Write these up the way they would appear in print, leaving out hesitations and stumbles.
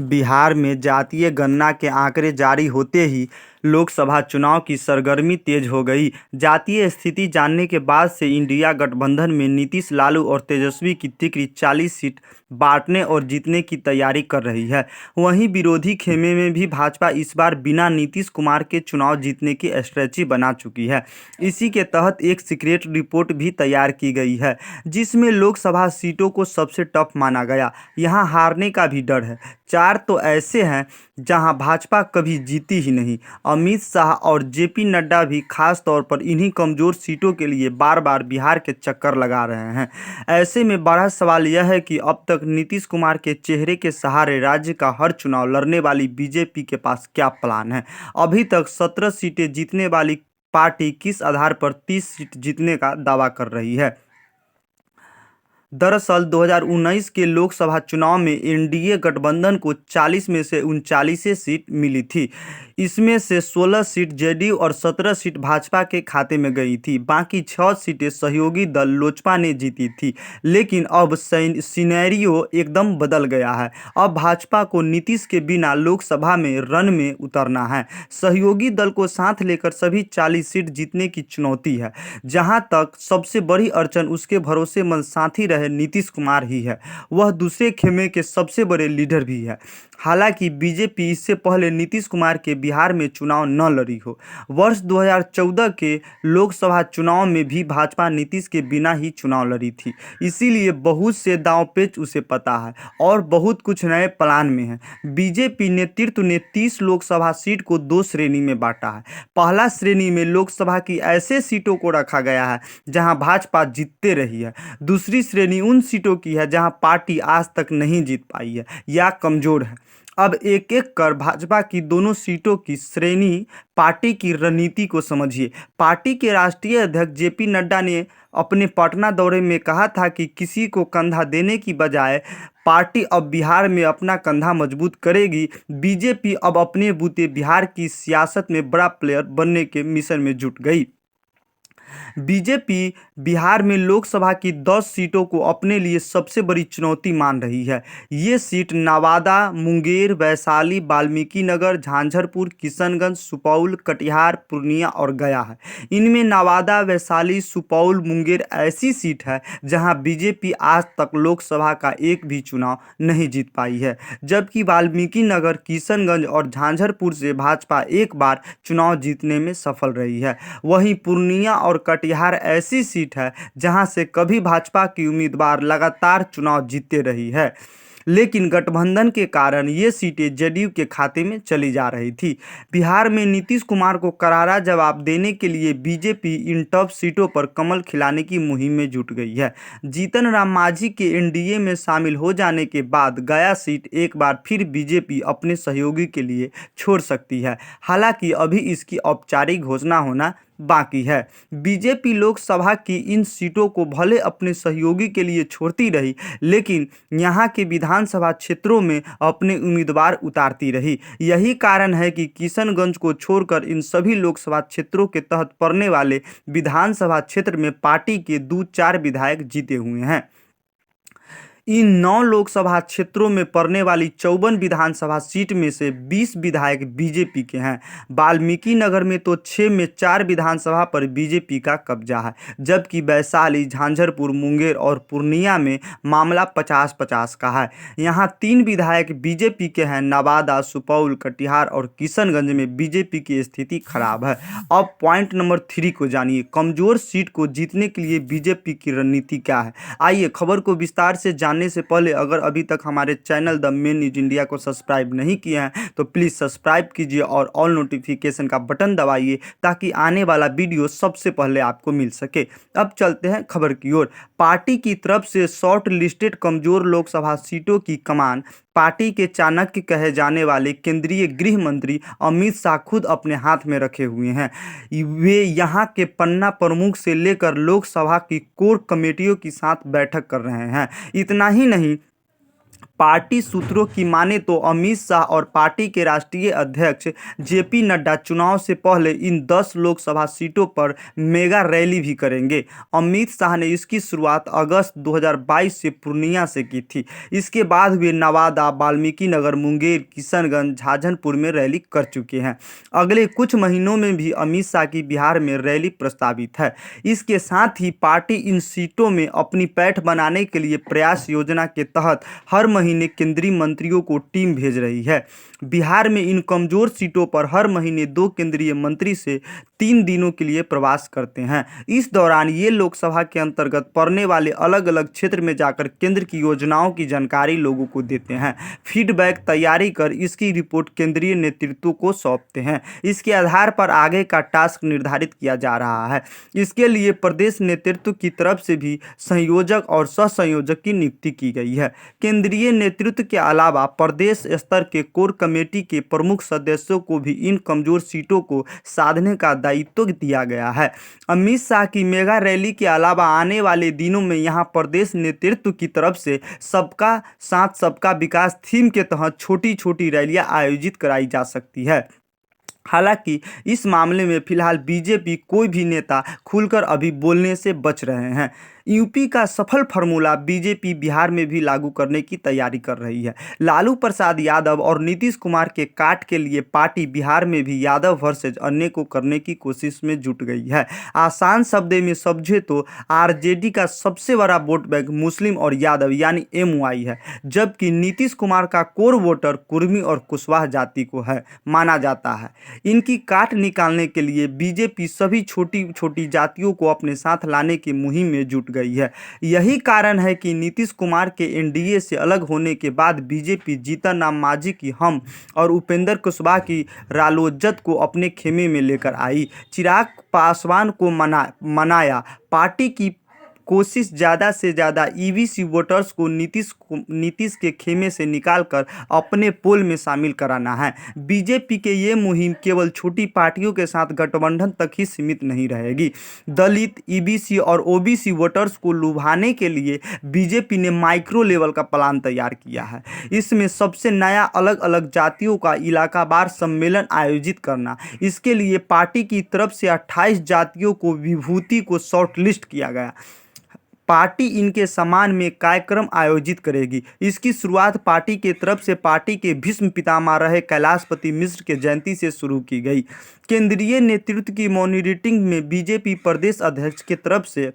बिहार में जातीय गणना के आंकड़े जारी होते ही लोकसभा चुनाव की सरगर्मी तेज हो गई। जातीय स्थिति जानने के बाद से इंडिया गठबंधन में नीतीश, लालू और तेजस्वी की तिकड़ी 40 सीट बांटने और जीतने की तैयारी कर रही है। वहीं विरोधी खेमे में भी भाजपा इस बार बिना नीतीश कुमार के चुनाव जीतने की स्ट्रेटजी बना चुकी है। इसी के तहत एक सीक्रेट रिपोर्ट भी तैयार की गई है, जिसमें लोकसभा सीटों को सबसे टफ माना गया। यहाँ हारने का भी डर है। 4 तो ऐसे हैं जहां भाजपा कभी जीती ही नहीं। अमित शाह और जेपी नड्डा भी खास तौर पर इन्हीं कमजोर सीटों के लिए बार बार बिहार के चक्कर लगा रहे हैं। ऐसे में बड़ा सवाल यह है कि अब तक नीतीश कुमार के चेहरे के सहारे राज्य का हर चुनाव लड़ने वाली बीजेपी के पास क्या प्लान है। अभी तक 17 सीटें जीतने वाली पार्टी किस आधार पर 30 सीट जीतने का दावा कर रही है। दरअसल 2019 के लोकसभा चुनाव में एनडीए गठबंधन को 40 में से 39 सीट मिली थी। इसमें से 16 सीट जेडीयू और 17 सीट भाजपा के खाते में गई थी। बाकी 6 सीटें सहयोगी दल लोजपा ने जीती थी। लेकिन अब सिनेरियो एकदम बदल गया है। अब भाजपा को नीतीश के बिना लोकसभा में रन में उतरना है। सहयोगी दल को साथ लेकर सभी 40 सीट जीतने की चुनौती है। जहां तक सबसे बड़ी अड़चन उसके भरोसेमंद साथी रहे नीतीश कुमार ही है। वह दूसरे खेमे के सबसे बड़े लीडर भी है। हालांकि बीजेपी इससे पहले नीतीश कुमार के बिहार में चुनाव न लड़ी हो। वर्ष 2014 के लोकसभा चुनाव में भी भाजपा नीतीश के बिना ही चुनाव लड़ी थी। इसीलिए बहुत से दांवपेच उसे पता है और बहुत कुछ नए प्लान में है। बीजेपी नेतृत्व ने 30 लोकसभा सीट को 2 श्रेणी में बांटा है। पहला श्रेणी में लोकसभा की ऐसे सीटों को रखा गया है जहां भाजपा जीतते रही है। दूसरी श्रेणी उन सीटों की है जहां पार्टी आज तक नहीं जीत पाई है या कमजोर है। अब एक एक कर भाजपा की दोनों सीटों की श्रेणी पार्टी की रणनीति को समझिए। पार्टी के राष्ट्रीय अध्यक्ष जेपी नड्डा ने अपने पटना दौरे में कहा था कि किसी को कंधा देने की बजाय पार्टी अब बिहार में अपना कंधा मजबूत करेगी। बीजेपी अब अपने बूते बिहार की सियासत में बड़ा प्लेयर बनने के मिशन में जुट गई। बीजेपी बिहार में लोकसभा की 10 सीटों को अपने लिए सबसे बड़ी चुनौती मान रही है। ये सीट नवादा, मुंगेर, वैशाली, वाल्मीकि नगर, झांझरपुर, किशनगंज, सुपौल, कटिहार, पूर्णिया और गया है। इनमें नवादा, वैशाली, सुपौल, मुंगेर ऐसी सीट है जहां बीजेपी आज तक लोकसभा का एक भी चुनाव नहीं जीत पाई है, जबकि वाल्मीकि नगर, किशनगंज और झांझरपुर से भाजपा एक बार चुनाव जीतने में सफल रही है। वहीं पूर्णिया और कटिहार ऐसी सीट है जहां से कभी भाजपा की उम्मीदवार लगातार चुनाव जीतते रही है, लेकिन गठबंधन के कारण ये सीटें जेडीयू के खाते में चली जा रही थी। बिहार में नीतीश कुमार को करारा जवाब देने के लिए बीजेपी इन टॉप सीटों पर कमल खिलाने की मुहिम में जुट गई है। जीतन राम मांझी के एनडीए में शामिल हो जाने के बाद गया सीट एक बार फिर बीजेपी अपने सहयोगी के लिए छोड़ सकती है। हालांकि अभी इसकी औपचारिक घोषणा होना बाकी है। बीजेपी लोकसभा की इन सीटों को भले अपने सहयोगी के लिए छोड़ती रही, लेकिन यहाँ के विधानसभा क्षेत्रों में अपने उम्मीदवार उतारती रही। यही कारण है कि किशनगंज को छोड़कर इन सभी लोकसभा क्षेत्रों के तहत पड़ने वाले विधानसभा क्षेत्र में पार्टी के 2-4 विधायक जीते हुए हैं। इन 9 लोकसभा क्षेत्रों में पड़ने वाली 54 विधानसभा सीट में से 20 विधायक बीजेपी के हैं। वाल्मीकि नगर में तो 6 में 4 विधानसभा पर बीजेपी का कब्जा है, जबकि वैशाली, झांझरपुर, मुंगेर और पूर्णिया में मामला 50-50 का है। यहाँ 3 विधायक बीजेपी के हैं। नवादा, सुपौल, कटिहार और किशनगंज में बीजेपी की स्थिति खराब है। अब पॉइंट नंबर 3 को जानिए, कमजोर सीट को जीतने के लिए बीजेपी की रणनीति क्या है। आइए खबर को विस्तार से जानने से पहले अगर अभी तक हमारे channel the main news India को सब्सक्राइब नहीं किया है तो प्लीज़ सब्सक्राइब कीजिए और ऑल नोटिफिकेशन का बटन दबाइए ताकि आने वाला वीडियो सबसे पहले आपको मिल सके। अब चलते हैं खबर की ओर। पार्टी की तरफ से शॉर्ट लिस्टेड कमजोर लोकसभा सीटों की कमान पार्टी के चाणक्य कहे जाने वाले केंद्रीय गृह मंत्री अमित शाह खुद अपने हाथ में रखे हुए हैं। वे यहां के पन्ना प्रमुख से लेकर लोकसभा की कोर कमेटियों के साथ बैठक कर रहे हैं। इतना ही नहीं, पार्टी सूत्रों की माने तो अमित शाह और पार्टी के राष्ट्रीय अध्यक्ष जेपी नड्डा चुनाव से पहले इन 10 लोकसभा सीटों पर मेगा रैली भी करेंगे। अमित शाह ने इसकी शुरुआत अगस्त 2022 से पूर्णिया से की थी। इसके बाद वे नवादा, वाल्मीकिनगर, मुंगेर, किशनगंज, झांझरपुर में रैली कर चुके हैं। अगले कुछ महीनों में भी अमित शाह की बिहार में रैली प्रस्तावित है। इसके साथ ही पार्टी इन सीटों में अपनी पैठ बनाने के लिए प्रयास योजना के तहत हर महीने केंद्रीय मंत्रियों को टीम भेज रही है। बिहार में इन कमजोर सीटों पर हर महीने 2 केंद्रीय मंत्री से 3 दिनों के लिए प्रवास करते हैं। इस दौरान ये लोकसभा के अंतर्गत पड़ने वाले अलग अलग क्षेत्र में जाकर केंद्र की योजनाओं की जानकारी लोगों को देते हैं। फीडबैक तैयारी कर इसकी रिपोर्ट केंद्रीय नेतृत्व को सौंपते हैं। इसके आधार पर आगे का टास्क निर्धारित किया जा रहा है। इसके लिए प्रदेश नेतृत्व की तरफ से भी संयोजक और सहसंयोजक की नियुक्ति की गई है। केंद्रीय नेतृत्व के अलावा प्रदेश स्तर के कोर कमेटी के प्रमुख सदस्यों को भी इन कमजोर सीटों को साधने का दायित्व दिया गया है। अमित शाह की मेगा रैली के अलावा आने वाले दिनों में यहां प्रदेश नेतृत्व की तरफ से सबका साथ सबका विकास थीम के तहत छोटी छोटी रैलियां आयोजित कराई जा सकती है। हालांकि इस मामले में फिलहाल बीजेपी कोई भी नेता खुलकर अभी बोलने से बच रहे हैं। यूपी का सफल फार्मूला बीजेपी बिहार में भी लागू करने की तैयारी कर रही है। लालू प्रसाद यादव और नीतीश कुमार के काट के लिए पार्टी बिहार में भी यादव वर्सेज अन्य को करने की कोशिश में जुट गई है। आसान शब्द में समझे तो आरजेडी का सबसे बड़ा वोट बैंक मुस्लिम और यादव यानी एमवाई है, जबकि नीतीश कुमार का कोर वोटर कुर्मी और कुशवाहा जाति को है माना जाता है। इनकी काट निकालने के लिए बीजेपी सभी छोटी छोटी जातियों को अपने साथ लाने की मुहिम में जुट गई है। यही कारण है कि नीतीश कुमार के एनडीए से अलग होने के बाद बीजेपी जीतन राम मांझी की हम और उपेंद्र कुशवाहा की रालोजत को अपने खेमे में लेकर आई। चिराग पासवान को मनाया। पार्टी की कोशिश ज़्यादा से ज़्यादा ईबीसी वोटर्स को नीतीश के खेमे से निकालकर अपने पोल में शामिल कराना है। बीजेपी के ये मुहिम केवल छोटी पार्टियों के साथ गठबंधन तक ही सीमित नहीं रहेगी। दलित, ईबीसी और ओबीसी वोटर्स को लुभाने के लिए बीजेपी ने माइक्रो लेवल का प्लान तैयार किया है। इसमें सबसे नया अलग अलग जातियों का इलाकावार सम्मेलन आयोजित करना। इसके लिए पार्टी की तरफ से 28 जातियों को विभूति को शॉर्टलिस्ट किया गया। पार्टी इनके सम्मान में कार्यक्रम आयोजित करेगी। इसकी शुरुआत पार्टी के तरफ से पार्टी के भीष्म पितामह रहे कैलाशपति मिश्र के जयंती से शुरू की गई। केंद्रीय नेतृत्व की मॉनिटरिंग में बीजेपी प्रदेश अध्यक्ष की तरफ से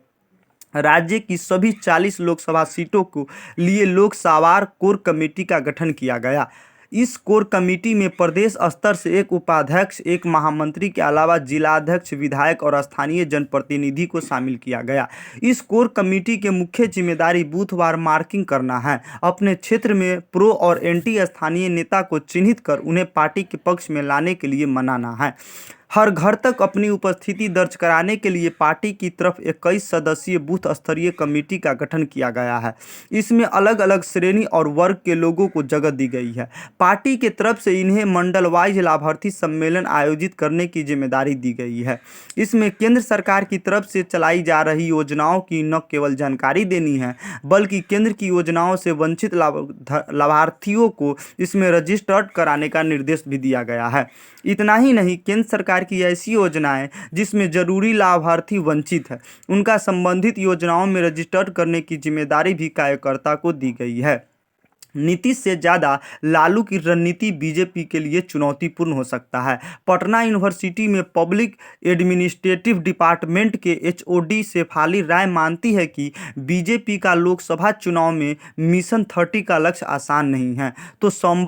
राज्य की सभी 40 लोकसभा सीटों को लिए लोकसभावार कोर कमेटी का गठन किया गया। इस कोर कमेटी में प्रदेश स्तर से एक उपाध्यक्ष, एक महामंत्री के अलावा जिलाध्यक्ष, विधायक और स्थानीय जनप्रतिनिधि को शामिल किया गया। इस कोर कमेटी के मुख्य जिम्मेदारी बूथवार मार्किंग करना है। अपने क्षेत्र में प्रो और एंटी स्थानीय नेता को चिन्हित कर उन्हें पार्टी के पक्ष में लाने के लिए मनाना है। हर घर तक अपनी उपस्थिति दर्ज कराने के लिए पार्टी की तरफ 21 सदस्यीय बूथ स्तरीय कमेटी का गठन किया गया है। इसमें अलग अलग श्रेणी और वर्ग के लोगों को जगह दी गई है। पार्टी के तरफ से इन्हें मंडल वाइज लाभार्थी सम्मेलन आयोजित करने की जिम्मेदारी दी गई है। इसमें केंद्र सरकार की तरफ से चलाई जा रही योजनाओं की न केवल जानकारी देनी है, बल्कि केंद्र की योजनाओं से वंचित लाभार्थियों को इसमें रजिस्टर्ड कराने का निर्देश भी दिया गया है। इतना ही नहीं, केंद्र सरकार की ऐसी योजनाएं जिसमें जरूरी लाभार्थी वंचित है, उनका संबंधित योजनाओं में रजिस्टर्ड करने की जिम्मेदारी भी कार्यकर्ता को दी गई है। नीतीश से ज़्यादा लालू की रणनीति बीजेपी के लिए चुनौतीपूर्ण हो सकता है। पटना यूनिवर्सिटी में पब्लिक एडमिनिस्ट्रेटिव डिपार्टमेंट के एचओडी शेफाली राय मानती है कि बीजेपी का लोकसभा चुनाव में मिशन 30 का लक्ष्य आसान नहीं है तो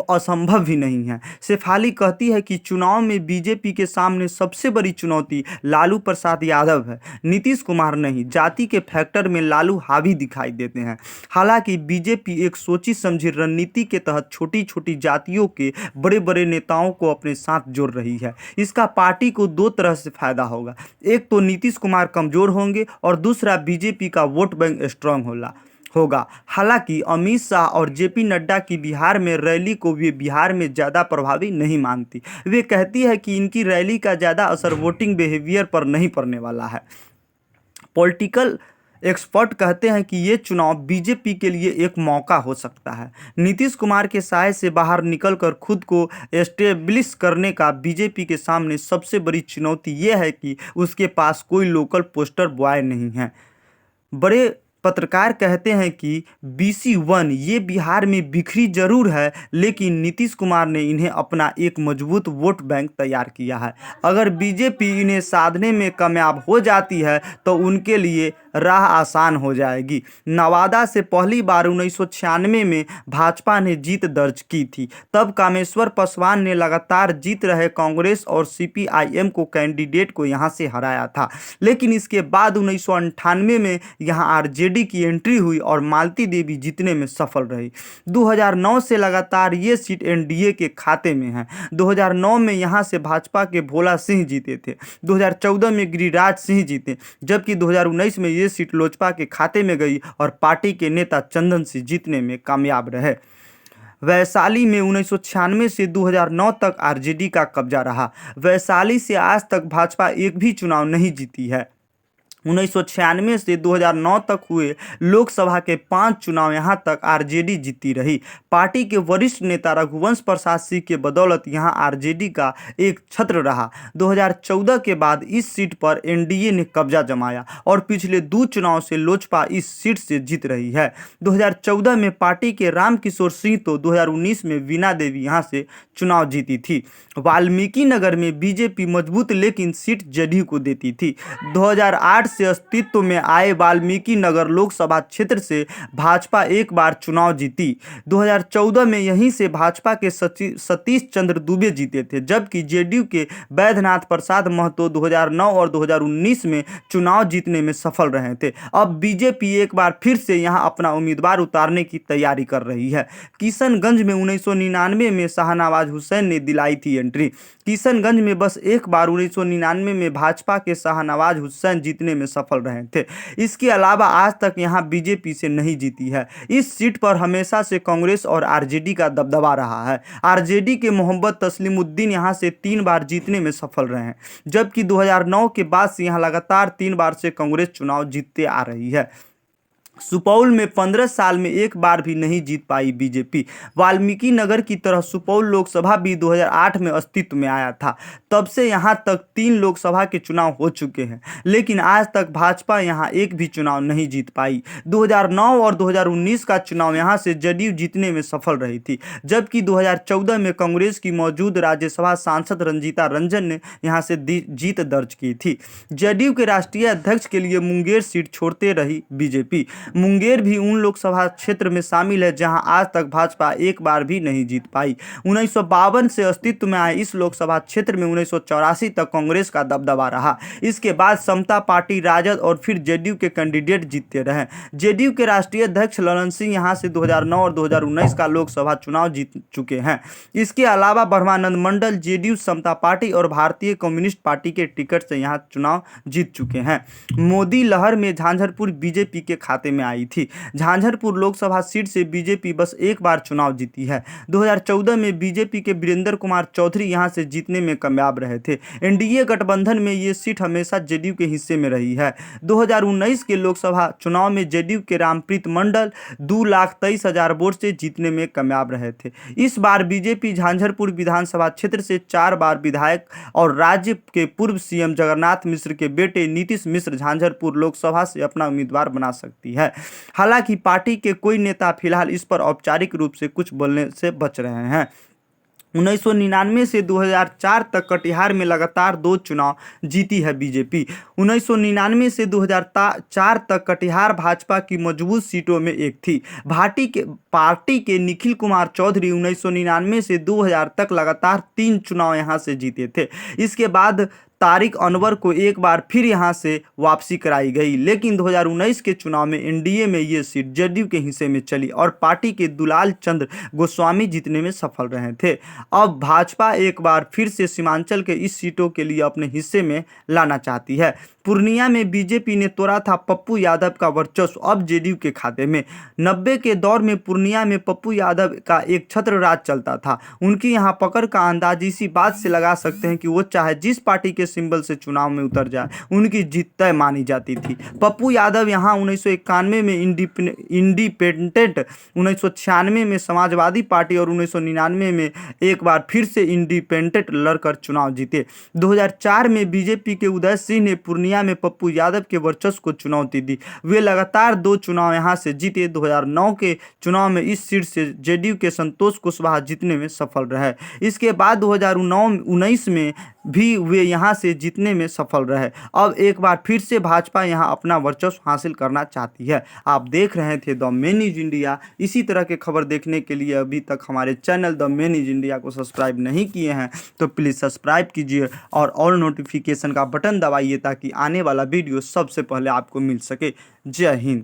असंभव भी नहीं है। शेफाली कहती है कि चुनाव में बीजेपी के सामने सबसे बड़ी चुनौती लालू प्रसाद यादव है, नीतीश कुमार नहीं। जाति के फैक्टर में लालू हावी दिखाई देते हैं। हालांकि बीजेपी एक सोची समझी रणनीति के तहत छोटी छोटी जातियों के बड़े बड़े नेताओं को अपने साथ जोड़ रही है। इसका पार्टी को 2 तरह से फायदा होगा। एक तो नीतीश कुमार कमजोर होंगे और दूसरा बीजेपी का वोट बैंक स्ट्रांग होगा। हालांकि अमित शाह और जेपी नड्डा की बिहार में रैली को वे बिहार में ज़्यादा प्रभावी नहीं मानती। वे कहती है कि इनकी रैली का ज़्यादा असर वोटिंग बिहेवियर पर नहीं पड़ने वाला है। पॉलिटिकल एक्सपर्ट कहते हैं कि ये चुनाव बीजेपी के लिए एक मौका हो सकता है। नीतीश कुमार के साए से बाहर निकलकर खुद को एस्टेब्लिश करने का बीजेपी के सामने सबसे बड़ी चुनौती ये है कि उसके पास कोई लोकल पोस्टर बॉय नहीं है। बड़े पत्रकार कहते हैं कि BC1 ये बिहार में बिखरी जरूर है, लेकिन नीतीश कुमार ने इन्हें अपना एक मजबूत वोट बैंक तैयार किया है। अगर बीजेपी इन्हें साधने में कामयाब हो जाती है तो उनके लिए राह आसान हो जाएगी। नवादा से पहली बार 1996 में भाजपा ने जीत दर्ज की थी। तब कामेश्वर पासवान ने लगातार जीत रहे कांग्रेस और CPIM को कैंडिडेट को यहां से हराया था। लेकिन इसके बाद 1998 में यहां RJD की एंट्री हुई और मालती देवी जीतने में सफल रही। 2009 से लगातार ये सीट NDA के खाते में है। 2009 में यहां से भाजपा के भोला सिंह जीते थे। 2014 में गिरिराज सिंह जीते, जबकि 2019 में ये सीट लोजपा के खाते में गई और पार्टी के नेता चंदन सिंह जीतने में कामयाब रहे। वैशाली में 1996 से 2009 तक RJD का कब्जा रहा। वैशाली से आज तक भाजपा एक भी चुनाव नहीं जीती है। 1996 से 2009 तक हुए लोकसभा के 5 चुनाव यहां तक RJD जीती रही। पार्टी के वरिष्ठ नेता रघुवंश प्रसाद सिंह के बदौलत यहां RJD का एक छत्र रहा। 2014 के बाद इस सीट पर NDA ने कब्जा जमाया और पिछले 2 चुनाव से लोजपा इस सीट से जीत रही है। 2014 में पार्टी के रामकिशोर सिंह तो 2019 में वीणा देवी यहां से चुनाव जीती थी। वाल्मीकि नगर में बीजेपी मजबूत लेकिन सीट JDU को देती थी। 2008 से अस्तित्व में आए वाल्मीकि नगर लोकसभा क्षेत्र से भाजपा एक बार चुनाव जीती। 2014 में यहीं से भाजपा के सतीश चंद्र दुबे जीते थे, जबकि JDU के वैद्यनाथ प्रसाद महतो 2009 और 2019 में चुनाव जीतने में सफल रहे थे। अब बीजेपी एक बार फिर से यहां अपना उम्मीदवार उतारने की तैयारी कर रही है। किशनगंज में 1999 में शाहनवाज हुसैन ने दिलाई थी एंट्री। किशनगंज में बस एक बार 1999 में भाजपा के शाहनवाज हुसैन जीतने में सफल रहे थे। इसके अलावा आज तक यहां बीजेपी से नहीं जीती है। इस सीट पर हमेशा से कांग्रेस और RJD का दबदबा रहा है। RJD के मोहम्मद तस्लीमुद्दीन यहां से 3 बार जीतने में सफल रहे हैं, जबकि 2009 के बाद से यहां लगातार 3 बार से कांग्रेस चुनाव जीतते आ रही है। सुपौल में 15 साल में एक बार भी नहीं जीत पाई बीजेपी। वाल्मीकि नगर की तरह सुपौल लोकसभा भी 2008 में अस्तित्व में आया था। तब से यहां तक 3 लोकसभा के चुनाव हो चुके हैं, लेकिन आज तक भाजपा यहां एक भी चुनाव नहीं जीत पाई। 2009 और 2019 का चुनाव यहां से JDU जीतने में सफल रही थी, जबकि 2014 में कांग्रेस की मौजूद राज्यसभा सांसद रंजीता रंजन ने यहां से जीत दर्ज की थी। JDU के राष्ट्रीय अध्यक्ष के लिए मुंगेर सीट छोड़ते रही बीजेपी। मुंगेर भी उन लोकसभा क्षेत्र में शामिल है जहां आज तक भाजपा एक बार भी नहीं जीत पाई। 1952 से अस्तित्व में आए इस लोकसभा क्षेत्र में 1984 तक कांग्रेस का दबदबा रहा। इसके बाद समता पार्टी, राजद और फिर JDU के कैंडिडेट जीतते रहे। JDU के राष्ट्रीय अध्यक्ष ललन सिंह यहां से 2009 और 2019 का लोकसभा चुनाव जीत चुके हैं। इसके अलावा ब्रह्मानंद मंडल JDU, समता पार्टी और भारतीय कम्युनिस्ट पार्टी के टिकट से यहां चुनाव जीत चुके हैं। मोदी लहर में झांझरपुर बीजेपी के खाते में आई थी। झांझरपुर लोकसभा सीट से बीजेपी बस एक बार चुनाव जीती है। 2014 में बीजेपी के वीरेंद्र कुमार चौधरी यहां से जीतने में कामयाब रहे थे। NDA गठबंधन में ये सीट हमेशा JDU के हिस्से में रही है। 2019 के लोकसभा चुनाव में JDU के रामप्रीत मंडल 2,23,000 वोट से जीतने में कामयाब रहे थे। इस बार बीजेपी झांझरपुर विधानसभा क्षेत्र से 4 बार विधायक और राज्य के पूर्व CM जगन्नाथ मिश्र के बेटे नीतीश मिश्र झांझरपुर लोकसभा से अपना उम्मीदवार बना सकती है। हालांकि पार्टी के कोई नेता फिलहाल इस पर औपचारिक रूप से कुछ बोलने से बच रहे हैं। 1999 से 2004 तक कटिहार में लगातार 2 चुनाव जीती है बीजेपी। 1999 से 2004 तक कटिहार भाजपा की मजबूत सीटों में एक थी। पार्टी के निखिल कुमार चौधरी 1999 से 2000 तक लगातार 3 चुनाव यहां से जीते थे। इसके बाद तारिक अनवर को एक बार फिर यहां से वापसी कराई गई, लेकिन 2019 के चुनाव में NDA में ये सीट JDU के हिस्से में चली और पार्टी के दुलाल चंद्र गोस्वामी जीतने में सफल रहे थे। अब भाजपा एक बार फिर से सीमांचल के इस सीटों के लिए अपने हिस्से में लाना चाहती है। पूर्णिया में बीजेपी ने तोड़ा था पप्पू यादव का वर्चस्व, अब JDU के खाते में। 90 के दौर में पूर्णिया में पप्पू यादव का एक छत्र राज चलता था। उनकी यहाँ पकड़ का अंदाज इसी बात से लगा सकते हैं कि वो चाहे जिस पार्टी के सिंबल से चुनाव में उतर जाए, उनकी जीत तय मानी जाती थी। पप्पू यादव यहाँ 1991 में इंडिपेंडेंट, 1996 में समाजवादी पार्टी और 1999 में एक बार फिर से इंडिपेंडेंट लड़कर चुनाव जीते। 2004 में बीजेपी के उदय सिंह ने पूर्णिया में पप्पू यादव के वर्चस्व को चुनौती दी। वे लगातार 2 चुनाव यहां से जीते। 2009 के चुनाव में इस सीट से जेडीयू के संतोष कुशवाहा जीतने में सफल रहे। इसके बाद 2019 में भी वे यहां से जीतने में सफल रहे। अब एक बार फिर से भाजपा यहां अपना वर्चस्व हासिल करना चाहती है। आप देख रहे थे द मेन न्यूज इंडिया। इसी तरह के खबर देखने के लिए अभी तक हमारे channel the main news India को सब्सक्राइब नहीं किए हैं तो प्लीज़ सब्सक्राइब कीजिए और ऑल नोटिफिकेशन का बटन दबाइए ताकि आने वाला वीडियो सबसे पहले आपको मिल सके। जय हिंद।